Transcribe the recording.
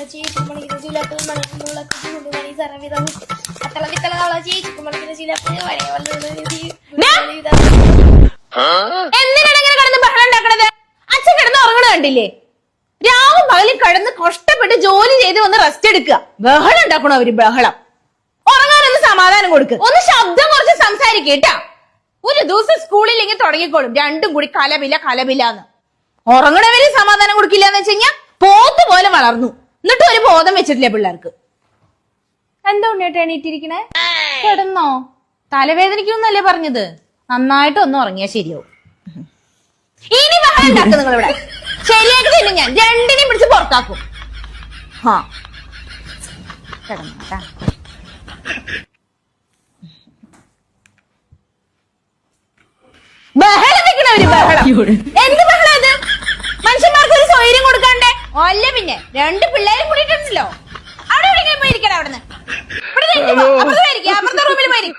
തവളച്ചി ചുമണിക്കുന്ന ചിലപ്പോൾ മണിക്കുള്ള കുഞ്ഞുമണി സർവിധം അത്തള വിത്തള തവളച്ചി ചുമണിക്കുന്ന ചിലപ്പോൾ എന്തിനാണ് ഇങ്ങനെ കിടന്ന് ബഹളം ഉണ്ടാക്കണത്? അച്ഛൻ കിടന്ന് ഉറങ്ങണ കണ്ടില്ലേ? രാവും പകലും കിടന്ന് കഷ്ടപ്പെട്ട് ജോലി ചെയ്ത് വന്ന് റെസ്റ്റ് എടുക്കുക. ബഹളം ഉണ്ടാക്കണോ അവര്? ബഹളം. ഉറങ്ങാനൊന്ന് സമാധാനം കൊടുക്ക്. ഒന്ന് ശബ്ദം കുറച്ച് സംസാരിക്കേട്ടാ. ഒരു ദിവസം സ്കൂളിലെങ്കിൽ തുടങ്ങിക്കോളും രണ്ടും കൂടി കലപില്ലാന്ന്. ഉറങ്ങണവര് സമാധാനം കൊടുക്കില്ല എന്ന് വെച്ച് കഴിഞ്ഞാൽ പോത്ത് പോലെ വളർന്നു. എന്നിട്ട് ഒരു ബോധം വെച്ചിട്ടില്ല പിള്ളേർക്ക്. എന്താ ഉണ്ണേട്ടാ എണീറ്റിരിക്കണേ? കിടന്നോ? തലവേദനിക്കുന്നല്ലേ പറഞ്ഞത്? നന്നായിട്ട് ഒന്ന് ഉറങ്ങിയാ ശരിയാവും. ഇനി ബഹളം ഉണ്ടാക്കും നിങ്ങളിവിടെ. ശരിയായിട്ട് തന്നെ ഞാൻ രണ്ടിനെയും പിടിച്ച് പുറത്താക്കും. കിടന്നോട്ടാ. ബഹളം വെക്കണവര് ബഹളം. എന്ത് ബഹളം അത്? മനുഷ്യന്മാർക്ക് ഒരു സൗകര്യം കൊടുക്കാണ്ടേ? അല്ല പിന്നെ രണ്ട് പിള്ളേരും കൂടിയിട്ടുണ്ടല്ലോ. അവിടെ എവിടെയെങ്കിലും പോയിരിക്കണം. അവിടുന്ന് ഇവിടെ അപ്പുറത്തെ റൂമിൽ പോയിരിക്കും.